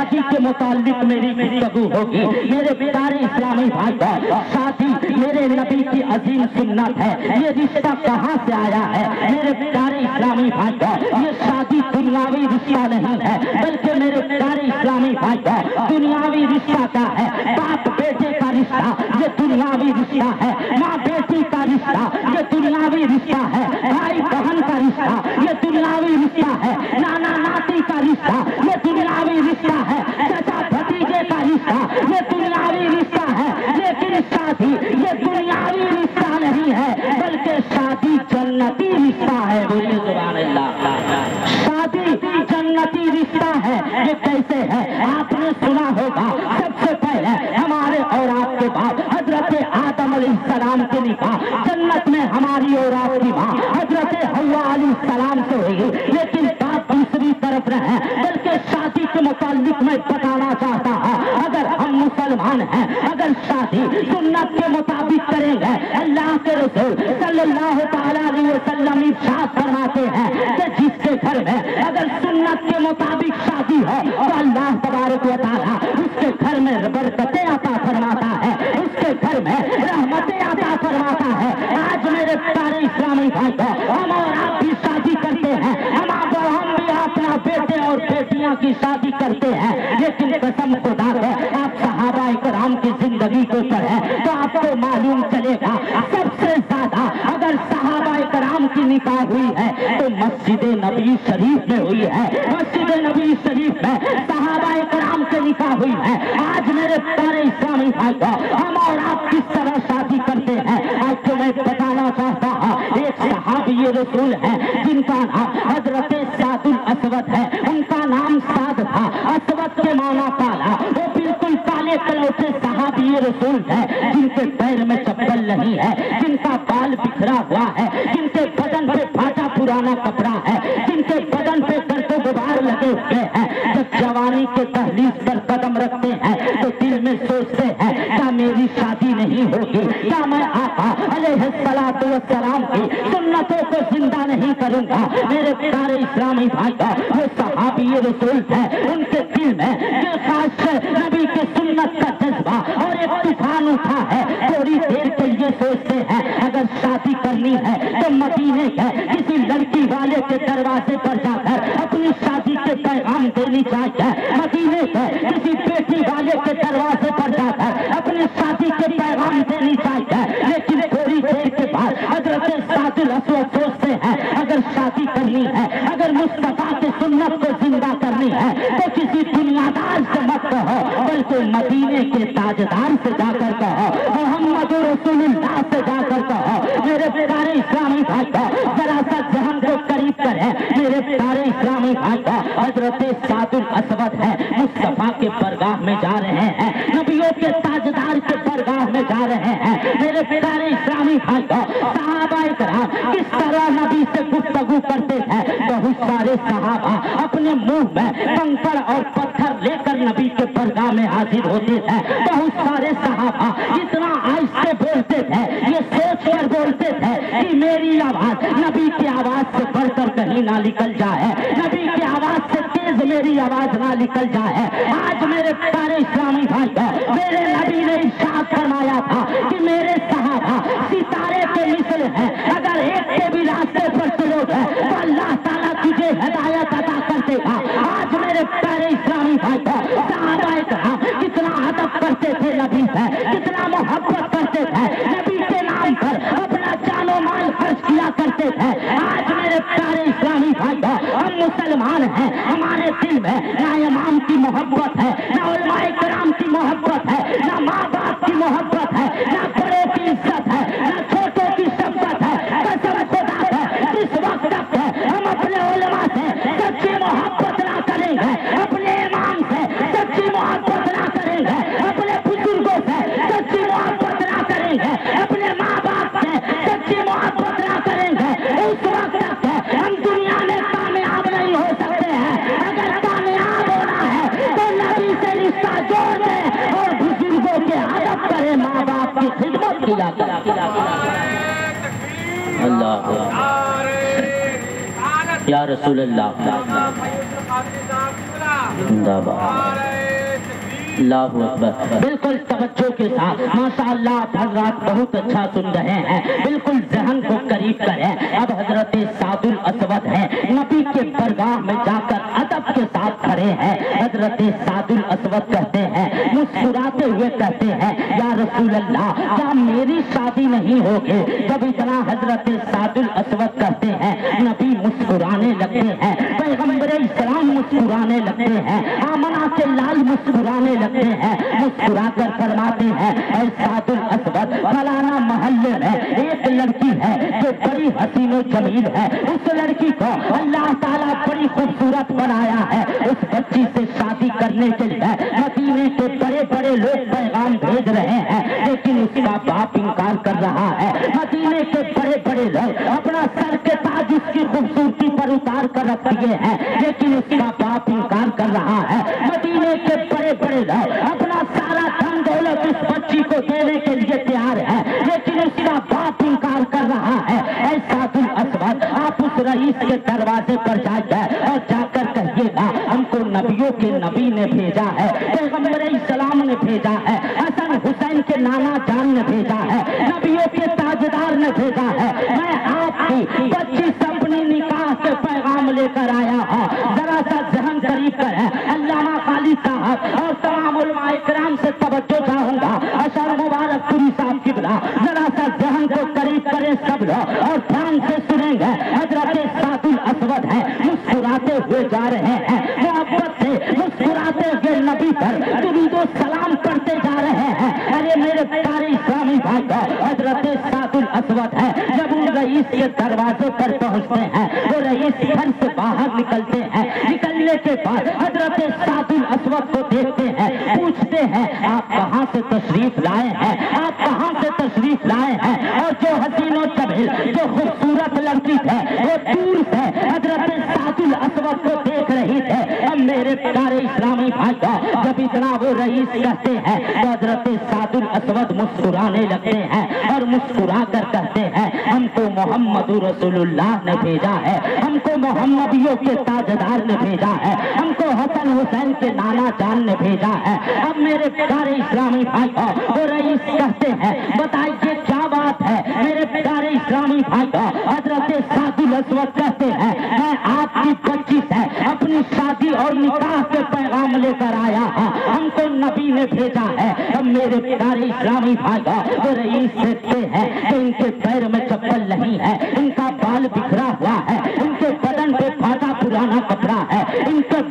شادی کے متعلق میری گفتگو ہوگی۔ میرے پیارے اسلامی بھائی، شادی میرے نبی کی عظیم سنت ہے۔ یہ رشتہ کہاں سے آیا ہے میرے پیارے اسلامی بھائی؟ یہ شادی دنیاوی رشتہ نہیں ہے، بلکہ میرے پیارے اسلامی بھائی دنیاوی رشتہ کا ہے۔ باپ بیٹے کا رشتہ یہ دنیاوی رشتہ ہے، ماں بیٹی کا رشتہ یہ دنیاوی رشتہ ہے، بھائی بہن کا رشتہ یہ دنیاوی رشتہ ہے، نانا ناتی کا رشتہ یہ دنیاوی رشتہ ہے، چچا بھتیجے کا رشتہ یہ دنیاوی رشتہ ہے۔ لیکن شادی یہ دنیاوی رشتہ نہیں ہے، بلکہ شادی جنتی رشتہ ہے۔ بولیے سبحان اللہ۔ شادی جنتی رشتہ ہے۔ یہ کیسے ہے؟ آپ نے سنا ہوگا سب سے پہلے ہمارے اور آپ کے بعد حضرت آدم علیہ السلام کے نکاح جنت میں ہماری اور آپ کی ماں حضرت حوا علیہ السلام سے ہوئی، لیکن بات دوسری طرف رہے۔ بلکہ شادی کے متعلق میں بتانا چاہتا ہوں، اگر ہم مسلمان ہیں، اگر شادی سنت کے مطابق کریں گے، اللہ کے رسول صلی اللہ تعالیٰ علیہ وسلم ارشاد فرماتے ہیں کہ جس کے گھر میں اگر سنت کے مطابق شادی ہے تو اللہ تبارک و تعالیٰ اس کے گھر میں برکتیں عطا فرماتا ہے، اس کے گھر میں رحمتیں عطا فرماتا ہے۔ آج میرے پیارے اسلامی بھائی، ہم اور آپ بھی شادی کرتے ہیں، ہم بھی اپنا بیٹے اور بیٹیاں کی شادی کرتے ہیں، لیکن قسم خدا ہے آپ صحابہ کرام کی زندگی کو پڑھیں تو آپ کو معلوم چلے گا سب سے زیادہ اگر صحابہ کرام کی نکاح ہوئی ہے تو مسجد نبی شریف میں ہوئی ہے، مسجد نبی شریف میں صحابہ کرام سے نکاح ہوئی ہے۔ آج میرے پیارے اسلامی بھائی، ہم اور آپ کس طرح شادی کرتے ہیں آج تو میں بتانا چاہتا ہوں۔ ایک صحابی رسول ہے جن کا نام حضرت سعد الاسود ہے، ان کا نام سعد تھا، اسود کے معنی کالا، وہ بالکل کالے کلر سے صحابی رسول ہے جن کے پیر میں چپل نہیں ہے، جن کا بال بکھرا ہوا ہے، جن کے بدن پہ پھاٹا پرانا کپڑا ہے، جن کے بدن پہ گرد و غبار لگے ہوئے ہیں۔ جب جوانی کے دہلیز پر قدم رکھتے ہیں تو دل میں سوچتے ہیں کیا میری شادی نہیں ہوگی، کیا میں آقا علیہ الصلوۃ والسلام کی سنتوں کو زندہ نہیں کروں گا۔ میرے پیارے اسلامی بھائی، وہ صحابی رسول ہے، ان کے دل میں یہ خاص نبی کے سنت کا جذبہ اور ایک طوفان اٹھا ہے۔ تھوڑی دیر کے لیے سوچتے ہیں اگر شادی کرنی ہے تو مدینے کے کسی لڑکی والے کے دروازے پر جا کر اپنی شادی کے پیغام دینی چاہیے، مدینے کے کسی بیٹی والے کے دروازے پر جا کر اپنی شادی کے پیغام دینی چاہیے۔ لیکن تھوڑی دیر کے بعد حضرت سعد الاسود سوچتے ہیں اگر شادی کرنی ہے، اگر مصطفیٰ کی سنت کو زندہ کرنی ہے تو کسی دنیا دار سے مت کہو، بلکہ مدینے کے تاجدار سے جا کر کہو، محمد رسول اللہ سے جا کر کہو۔ میرے پیارے اسلامی بھائی، ذرا سا ذہن کو قریب کریں۔ میرے پیارے اسلامی بھائی، حضرت سعد الاسود ہے، مصطفیٰ کے برگاہ میں جا رہے ہیں، نبیوں کے تاجدار کے برگاہ میں جا رہے ہیں۔ میرے پیارے اسلامی بھائی، صحابہ کرام کس طرح نبی سے گفتگو کرتے ہیں؟ بہت سارے صحابہ اپنے منہ میں کنکر اور پتھر لے کر نبی کے برگاہ میں حاضر ہوتے ہیں۔ بہت سارے صحابہ اتنا آہستہ بولتے تھے، یہ سوچ کر بولتے تھے کہ میری آواز نبی کی آواز سے بڑھ کر کہیں نہ نکل جائے، نبی کی آواز سے تیز میری آواز نہ نکل جائے۔ آج میرے پیارے اسلامی بھائی، میرے نبی نے ارشاد فرمایا تھا کہ میرے صحابہ ستارے کے مثل ہیں، اگر ایک کے بھی راستے پر چلو گے تو اللہ تعالیٰ تجھے ہدایت عطا کر دے گا۔ آج میرے پیارے اسلامی بھائی، صحابہ کرام کتنا ادب کرتے تھے نبی سے، کتنا محبت کرتے تھے، نبی کے نام پر اپنا جان و مال خرچ کیا کرتے تھے۔ آج میرے پیارے اسلامی بھائی، ہم مسلمان ہیں، ہمارے دل میں نہ امام کی محبت ہے، نہ علماء کرام کی محبت ہے، نہ ماں باپ کی محبت ہے، نہ بڑوں کی عزت ہے، نہ چھوٹوں کی شفقت ہے۔ قسم خدا ہے جس وقت تک ہم اپنے علماء سے سچی محبت نہ کریں گے، اپنے امام سے سچی محبت نہ کریں گے، اپنے بزرگوں سے سچی محبت نہ کریں گے، اپنے ماں باپ سے سچی محبت نہ کریں گے، اس وقت تک ہم دنیا میں کامیاب نہیں ہو سکتے ہیں۔ اگر کامیاب ہونا ہے تو نبی سے رشتہ جوڑ دیں اور بزرگوں کے ادب کریں، ماں باپ کی خدمت کیا کریں۔ اللہ یا رسول اللہ زندہ باد۔ اللہ اکبر. بالکل توجہ کے ساتھ ماشاءاللہ آپ حضرات بہت اچھا سن رہے ہیں. بالکل ذہن کو قریب کریں. اب حضرت سعد الاسود ہیں, نبی کے برگاہ میں جا کر ادب کے ساتھ کھڑے ہیں. حضرت سعد الاسود کہتے ہیں, مسکراتے ہوئے کہتے ہیں, یا رسول اللہ کیا میری شادی نہیں ہوگی؟ جب اتنا حضرت سعد الاسود کہتے ہیں, نبی مسکرانے لگتے ہیں, پیغمبر اسلام مسکرانے لگتے ہیں, آمنہ کے لال مسکرانے لگتے ہیں. مسکرا کر فرماتے ہیں, اے سعد الاسود فلانا محلے میں ایک لڑکی ہے جو بڑی حسین و جمیل ہے. اس لڑکی کو اللہ تعالیٰ بڑی خوبصورت بنایا ہے. اس بچی سے شادی کرنے کے لیے مدینے کے بڑے بڑے لوگ پیغام بھیج رہے ہیں, لیکن اس کا باپ انکار کر رہا ہے. مدینے کے بڑے بڑے لوگ اپنا سر کے تاج اس کی خوبصورتی پر اتار کر رکھ دیے ہیں, لیکن اس کا باپ انکار کر رہا ہے. مدینے کے بڑے بڑے لوگ اپنا سارا دھن دولت اس بچی کو دینے کے لیے تیار ہے, لیکن اس کا باپ انکار کر رہا ہے. اے سعد الاسود آپ اس رئیس کے دروازے پر جائیے اور جا کر کہیے گا ہم کو نبیوں کے نبی نے بھیجا ہے, پیغمبر اسلام نے بھیجا ہے, حسن حسین کے نانا جان نے بھیجا ہے, نبیوں کے تاجدار نے بھیجا ہے. میں آپ کی بچی سے اپنی نکاح کے پیغام لے کر آیا ہوں. ذرا سا ذہن قریب کریں. علامہ خالد صاحب اور تمام علماء کرام سے توجہ چاہوں گا. اشار مبارک پوری صاحب قبلہ ذرا سا ذہن کو قریب کریں سب لوگ اور دھیان سے سنیں گے. حضرت سعد الاسود ہیں, مسکراتے ہوئے جا رہے ہیں, محبت سے مسکراتے ہوئے نبی پر درود و سلام کرتے جا رہے ہیں. ارے میرے پیارے اسلامی بھائی, حضرت سعد الاسود ہے جب ان رئیس کے دروازے پر پہنچتے ہیں, وہ رئیس گھر سے باہر نکلتے ہیں. نکلنے کے بعد حضرت سعد الاسود کو دیکھتے ہیں, پوچھتے ہیں آپ کہاں سے تشریف لائے ہیں, آپ کہاں سے تشریف لائے ہیں. اور جو حسین و جمیل جو خوبصورت لڑکی ہے وہ دور سے حضرت سعد الاسود کو دیکھ رہی تھے. اب میرے پیارے اسلامی بھائی جب اتنا وہ رئیس کہتے ہیں تو حضرت سعد الاسود مسکرانے لگتے ہیں اور مسکرا کر کہتے ہیں ہم کو محمد رسول اللہ نے بھیجا ہے, ہم کو محمدیوں کے تاجدار نے بھیجا ہے, ہم کو حسن حسین کے نانا جان نے بھیجا ہے. اب میرے پیارے اسلامی بھائی وہ رئیس کہتے ہیں بتائیے کیا بات ہے. میرے پیارے اسلامی بھائی حضرت سعد الاسود کہتے ہیں میں آپ کی بچی سے اپنی شادی اور نکاح کے پیغام لے کر آیا ہوں, ہم کو نبی نے بھیجا ہے. اب میرے پیارے اسلامی بھائی وہ رئیس دیکھتے ہیں کہ ان کے پیر میں چپل نہیں ہے, ان کا بال بکھرا ہوا ہے, ان کے بدن پہ پھاٹا پرانا کپڑا ہے, ان کے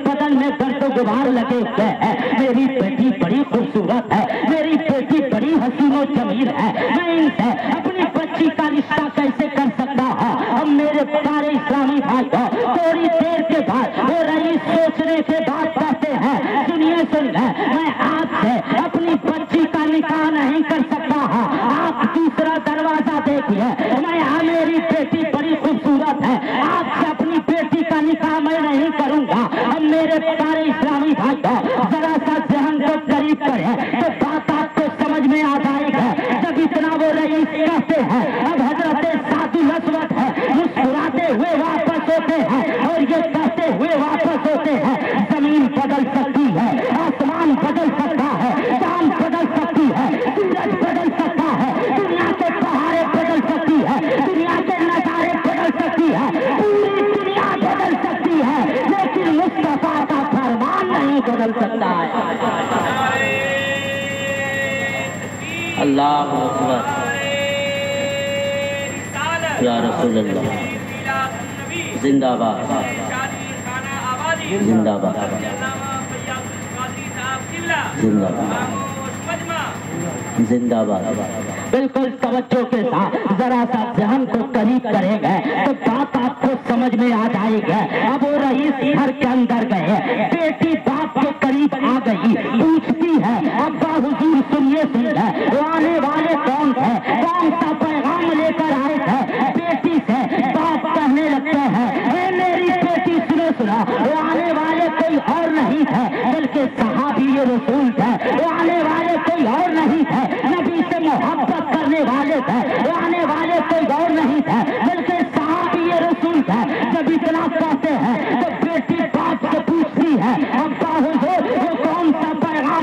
بدن میں گرد و غبار لگے ہوئے ہیں. میری بیٹی بڑی خوبصورت ہے, میری بیٹی بڑی حسین و جمیل ہے, میں ان سے اپنی بچی کا رشتہ کیسے کر سکتا ہوں. اب میرے پیارے اسلامی بھائی تھوڑی دیر کے بعد وہ رئیس سوچنے کے بعد کہتے ہیں سنیے میں آپ سے اپنی بچی کا نکاح نہیں کر سکتا ہوں, آپ دوسرا دروازہ دیکھیے. میری بیٹی بڑی خوبصورت ہے, آپ سے اپنی بیٹی کا نکاح میں نہیں کروں گا. اب میرے پیارے اسلامی بھائی ذرا سا ذہن کو قریب کریں تو بات آپ کو سمجھ میں آ جائے گا. جب اتنا وہ رئیس کہتے ہیں اب حضرت سعد الاسود ہے مسکراتے ہوئے واپس ہوتے ہیں اور یہ کہتے ہوئے واپس ہوتے ہیں زمین بدل سکتی ہے, آسمان بدل سکتا ہے, چاند بدل سکتی ہے, سورج بدل سکتا ہے, دنیا کے پہاڑیں بدل سکتی ہے, دنیا کے نظارے بدل سکتی ہے, پوری دنیا بدل سکتی ہے, لیکن مصطفیٰ کا فرمان نہیں بدل سکتا ہے. اللہ اکبر, یا رسول اللہ, زندہ باد, زندہ باد, زندہ باد, زندہ باد. بالکل توجہ کے ساتھ ذرا سا ذہن کو قریب کریں گے تو بات آپ کو سمجھ میں آ جائے گا. اب وہ رئیس گھر کے اندر گئے, بیٹی باپ کے قریب آ گئی, پوچھتی ہے ابا حضور سنیے آنے والے کون تھے, کون سا پیغام لے کر آئے تھے. بیٹی سے باپ کہنے لگتے ہیں اے میری بیٹی سنو, وہ آنے والے کوئی اور نہیں تھے بلکہ صحابی رسول تھے, وہ آنے والے کوئی اور نہیں تھے, نبی سے محبت کرنے والے تھے, وہ آنے والے کوئی اور نہیں تھے بلکہ صحابی رسول تھے. جب اتنا کہتے ہیں تو بیٹی باپ سے پوچھتی ہے ابا حضور وہ کون سا پیغام